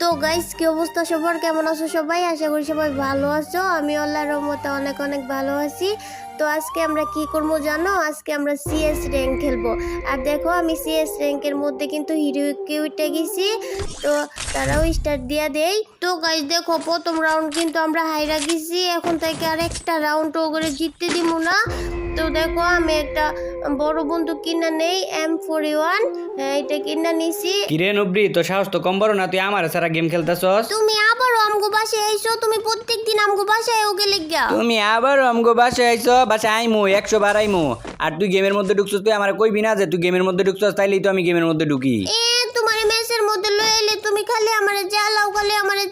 তো গাইস কি অবস্থা সবার, কেমন আছো সবাই? আশা করি সবাই ভালো আছো। আমি আল্লাহর রহমতে অনেক অনেক ভালো আছি। তো আজকে আমরা কি করবো জানো? আজকে আমরা সিএস র্যাঙ্ক খেলবো। আর দেখো আমি সিএস র্যাঙ্কের মধ্যে কিন্তু হিরোকে উঠে গেছি। তো তারাও স্টার্ট দিয়া দেই। তো গাইস দেখো প্রথম রাউন্ড কিন্তু আমরা হাইরা গেছি। এখন থেকে আর একটা রাউন্ড করে জিততে দিব না। তো দেখো আমি একটা বড় বন্দুক কিনা নেই, M41 এটা কিনা নিছি। কিরে নুব্রি, তো সাহস তো কম বড় না, তুই আমার সারা গেম খেলতেছস। তুমি আবারও আমগো বাসায় আইছো, তুমি প্রত্যেকদিন আমগো বাসায় গেলে গিয়া। তুমি আবার আমগো বাসায় আইছো, বাসায় আইমু 100 বার আইমু। আর তুই গেমের মধ্যে ঢুকছস, তুই আমার কইবি না যে তুই গেমের মধ্যে ঢুকছস, তাইলেই তো আমি গেমের মধ্যে ঢুকি। তোমার মেসের মধ্যে লয়ে এলে তুমি খালি আমারে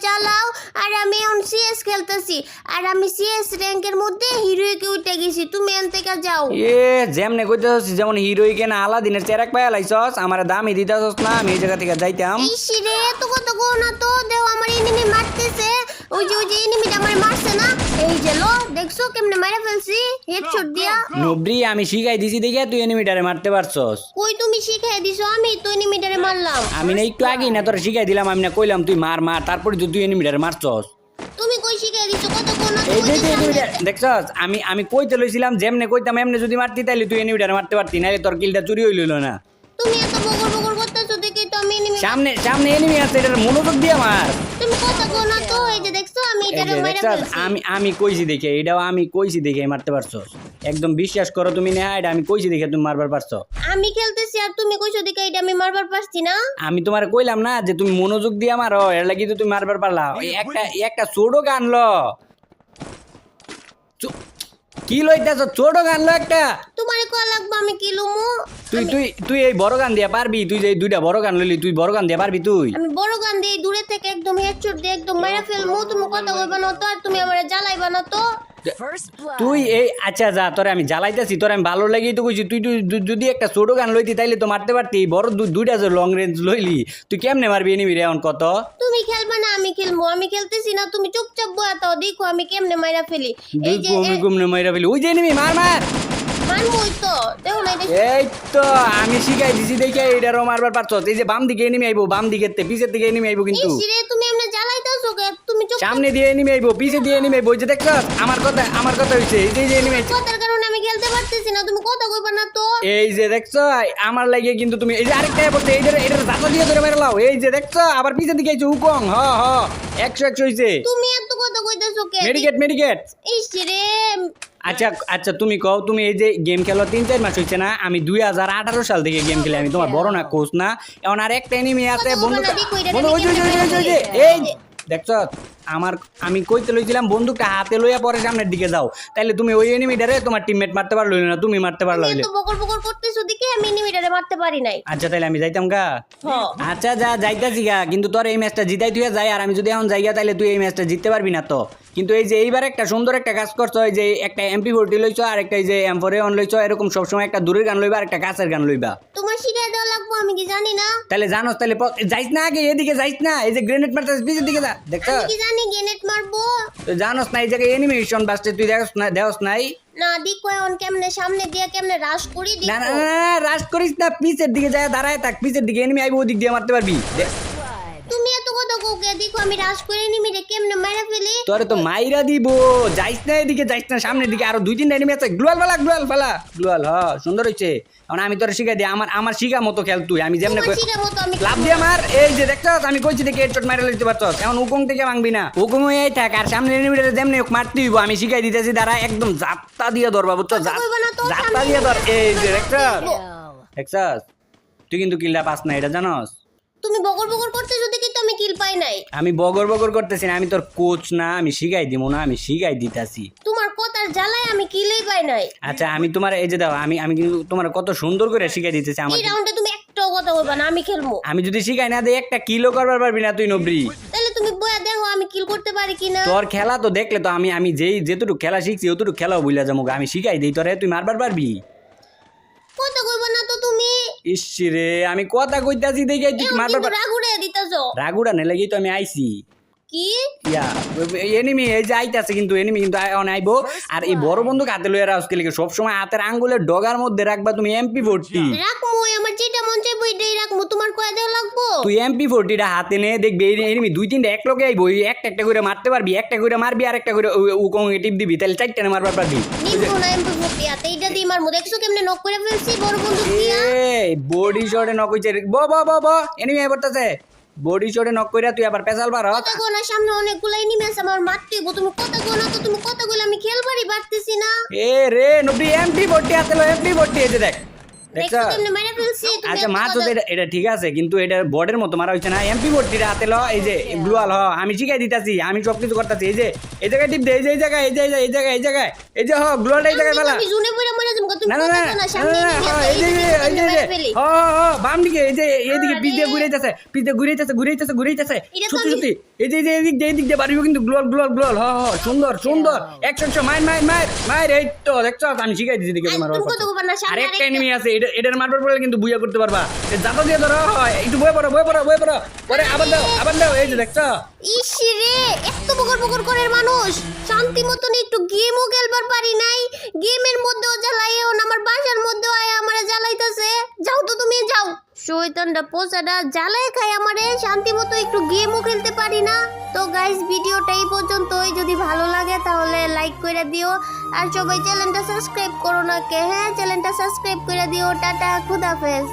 জ্বালাও। আর আমি এখন সিএস খেলতেছি, আর আমি সিএস র্যাঙ্কের মধ্যে হিরোইকে উঠে গেছি। তুমি এন থেকে যাও। যেমনে কইতেছস যেমন হিরোই কেনা আলাদিনের চেরাক পায়া লাইছস, আমার দামই দিতাছস না, আমি এই জায়গা থেকে যাইতাম। ইসি রে, এত কথা কো না তো। দেও আমার এনিমি মারতেছে। ওই যে এনিমিটা আমার মারছে না, এই যে লো দেখছো কেমনে মারা ফেলছি হেডশট দিয়া। নুব্রি, আমি শিখাই দিছি দেখে তুই এনিমিটারে মারতে পারছস। কই তুমি শিখাই দিছো? আমি তো এনিমিটারে মারলাম। আমি না একটু আগেই না তোরা শিখাই দিলাম, আমি না কইলাম তুই মার তারপরে তুই এনিমিটারে মারছস। তুমি কই শিখাই দিছো? কত কোন এই যে দেখছস, আমি কইতে লইছিলাম যেমনে কইতাম এমনে যদি মারতি তাইলে তুই এনিমিটারে মারতে পারতি, নাইলে তোর কিলটা চুরি হইল না। তুমি এত বগর করতেছো দেখে তো আমি এনিমি। সামনে এনিমি আছে, এটার মনোযোগ দিয়ে মার। তুমি কথা কো না তো। এই যে দেখছো আমি এটারে মাইরা ফেলছি। আমি কইছি দেখে, এটাও আমি কইছি দেখে মারতে পারছস। একদম বিশ্বাস করো তুমি না, এটা আমি কইছি দেখে তুমি মারবার পারছো। আমি খেলতেছি আর তুমি কইছো দেখে এটা আমি মারবার পারছি না। আমি তোমারে কইলাম না যে তুমি মনোযোগ দিয়ে মারো, এর লাগি তো তুমি মারবার পারলা। একটা ছোট গানলো কি লইতাছ, ছোট গানলো একটা। তোমারে কল লাগবে, আমি কি লুমু? তুই এই বড় গান দিয়া পারবি? তুই যে দুইটা বড় গান লইলি, তুই বড় গান দিয়া পারবি? তুই আমি বড় গান দিয়ে দূরে থেকে একদম হেডশট দিয়ে একদম মাইরা ফেলমু। তুমি কথা কইবা না তো, আর তুমি আমারে জ্বালাইবা না তো। তুই এই আচ্ছা যা, তোরে আমি জ্বালাইতেছি, তোরে আমি ভালো লাগেই তো কইছি। তুই যদি একটা ছোট গান লইতি তাইলে তো মারতে পারতি। বড় দুইটা যে লং রেঞ্জ লইলি, তুই কেমনে মারবি এনিমি রে এখন কত? তুমি খেলবা না আমি খেলবো? আমি খেলতেছি না, তুমি চুপচাপ বয়া তাও দেখো আমি কেমনে মাইরা ফেলি। এই যে কেমনে মাইরা ফেলি? ওই যে এনিমি, মার মারমুই তো, দেখো না এটা। এই তো আমি শিখাই দিছি দেখে এটারও মারবার পারছো। এই যে বাম দিকে এনিমি আইবো, বাম দিকের পিছের দিকে এনিমি আইবো, কিন্তু ইসিরে তুমি এমনে জ্বালাইতাছো কে? তুমি চুপ। সামনে দিয়ে এনিমি আইবো, পিছে দিয়ে এনিমি আইবো। ওই যে দেখছো আমার কথা হইছে। এই যে এনিমি কথার কারণে আমি খেলতে পারতেছি না, তুমি কথা কইবা না তো। এই যে দেখছো আমার লাগে কিন্তু তুমি এই যে আরেকটা পড়ছে, এইটার দাঁত দিয়ে ধরে মেরে লাও। এই যে দেখছো আবার পিছের দিকে আইছে উকং। 100 হইছে। তুমি এত কথা কইতাছো কে? মেডিকেট। ইসিরে আচ্ছা তুমি কও, তুমি এই যে গেম খেলো 3-4 মাস হইছে না? আমি 2018 সাল থেকে গেম খেলি। আমি তোমার বড় না, কোচ না। এখন আর একটা এনিমি আছে বন্ধুটা। এই দেখছো আমি কইতে লইছিলাম বন্দুকটা হাতে লইয়া পরে সামনের দিকে যাও, তাইলে তুমি ওই এনিমিটারে তোমার টিমমেট মারতে পারলো না, তুমি মারতে পারলো। তুমি তো বকর করতেছো দেখে আমি এনিমিটারে মারতে পারি নাই। আচ্ছা তাইলে আমি যাইতাম গা। আচ্ছা যাইতাছি গা, কিন্তু তোর এই ম্যাচটা জিতাই তুই যাই। আর আমি যদি এখন যাই গা তাইলে তুই এই ম্যাচটা জিততে পারবি না তো। কিন্তু এই যে এইবার একটা সুন্দর একটা কাজ করছো, এই যে একটা MP40 লইছো আর একটা এই যে M41 লইছো। এরকম সবসময় একটা দূরের গান লইবা আর একটা কাছের গান লইবা। তোমার শিখাই দেওয়া লাগবে, আমি কি জানি না? তাহলে জানোস, তাহলে যাইস না আগে, এদিকে যাইস না। এই যে গ্রেনেড মারতেছিস পিছের দিকে যা, দেখছো? আমি কি জানি গ্রেনেড মারবো? তুই জানোস না এই জায়গায় এনিমেশন বাসতে, তুই দেখোস নাই? না দেখো এখন কেমনে সামনে দিয়ে কেমনে রাশ করি না দেখো। রাশ করিস না, পিছের দিকে যায় দাঁড়ায় থাক। পিছের দিকে এনিমি আইবো, ওদিক দিয়ে মারতে পারবি। তুমি এত কথা কোকে দেখো আমি রাশ করে এনিমিরে কেমনে মাইরা ফেলি। তোরে তো মাইরা দিব। যাইস না এদিকে, যাইস না সামনের দিকে। আরো 2-3টা এনিমি আছে। গ্লুয়াল ফেলা সুন্দর হইছে। এখন আমি তোরে শিখাই দিই, আমার শিখা মতো খেল তুই। আমি যেমনে লাভ দিয়ে মার। এই যে দেখছস আমি কইছি দেখে হেডশট মাইরা লইতে পারছস। এখন উকং থেকে ভাঙবি না, উকং হয়ে থাক। আর সামনে এনিমিরে যেমনে মারতে হইব আমি শিখাই দিতেছি। দাঁড়া একদম জাপটা দিয়ে ধরবা, বুঝছো? জাপটা দিয়ে ধর। এই যে দেখছস তুই কিন্তু কিলটা পাস না, এটা জানোস? তুমি বকর করতেছো দেখি তো আমি কিল পাই নাই। আমি বগর করতেছি না, আমি তোর কোচ না, আমি শিখাই দিব না, আমি শিখাই দিতাছি। তোমার কথার জ্বালায় আমি কিলই পাই নাই। আচ্ছা আমি তোমার এই যে দাও, আমি কিন্তু তোমার কত সুন্দর করে শিখাই দিতেছি। এই রাউন্ডে তুমি একটাও কথা কইবা না, আমি খেলবো। আমি যদি শিখাই না দেই একটা কিলো করবার পারবি না তুই নবরি। তাহলে তুমি বয়া দেখো আমি কিল করতে পারি কিনা। তোর খেলা তো দেখলে তো আমি যেটুকু খেলা শিখছি অতটুকু খেলাও বুঝলা যাবো। আমি শিখাই দেই তোরে, তুই মারবার পারবি? কথা কইবা না তো তুমি। ইসরে আমি কথা কইতাছি দেখে তুই মারবার পার। রাগুড়ে দিতাছো। রাগুড়া নে লাগি তো আমি আইছি। কি ইয়া এনিমি এই যে আইতাছে কিন্তু এনিমি কিন্তু এখন আইবো আর এই বড় বন্দুক হাতে লইয়া রাখো কি সব সময় হাতের আঙ্গুলের ডগার মধ্যে রাখবা তুমি MP40 রাখমু আমার যেটা মন চাইবো এটাই রাখমু তোমার কয় দেওয়া লাগবো তুই MP40টা হাতে নিয়ে দেখবি এনিমি দুই তিনটা এক লগে আইবো একটা একটা করে মারতে পারবি একটা করে মারবি আর একটা করে উকং টিপ দিবি তাহলে চারটা মারবার পারবি নিবো না MP40 হাতে এইটা দিয়ে মারমু দেখছো কেমনে নক করে ফেলছি বড় বন্দুক দিয়া এই বডি শটে নক হইছে ব এনিমি আই পড়তাছে বডি শটে নক কইরা তুই আবার পেছাল পার কথা গোনা সামনে অনেকগুলো এনিমি আছে আমার মারতে হইবো তুমি কথা গোনা তো তুমি কথা কইলে আমি খেলবারই পারতেছি না এ রে নবি MP40 হাতে লো MP40 এই যে দেখ দেখছ দেখছো কেমনে মারা ফেলছি তুমি আচ্ছা মা তো এটা ঠিক আছে কিন্তু এটা বর্ডের মতো মারা হইছে না MP40 হাতে লো এই যে গ্লুয়াল আমি শিখাই দিতাছি আমি সব কিছু করতেছি এই জায়গায় টিপ দে এই জায়গায় এই যে গ্লুয়ালটা এই জায়গায় ফেলা আমি জুনে পড়ে মরে যাবো তুমি না কথা গোনা সামনে এই যে বাম দিকে এই যে এইদিকে পিছ দিয়ে ঘুরাইতেছে সত্যি এই যে এদিক দিয়ে বাড়িও কিন্তু গ্লোয়াল সুন্দর 100 মার এই তো দেখছো আমি শিখাই দিছি দিকে তোমার তুমি কথা কইবা না সামনে আরেকটা এনিমি আছে এটার মারবার পরে কিন্তু বুইয়া করতে পারবা জাতা দিয়ে ধরো একটু বয়ে পড়ো পরে আবার দাও এই যে দেখছো ইসরে এত বকর করে মানুষ শান্তি মতন একটু গেমও খেলবার পারি নাই গেমের মধ্যেও জ্বালাইও না আমার বাসার মধ্যেও আয় আমারে জ্বালাইতাছে যাও তো তুমি যাও শয়তানটা পোষাটা জ্বালায় খায় আমারে শান্তি মতো একটু গেমও খেলতে পারি না তো গাইস ভিডিওটা এই পর্যন্তই যদি ভালো লাগে তাহলে লাইক করে দিও আর সবাই চ্যানেলটা সাবস্ক্রাইব করো না কে হ্যাঁ চ্যানেলটা সাবস্ক্রাইব করে দিও টাটা খুদাফেজ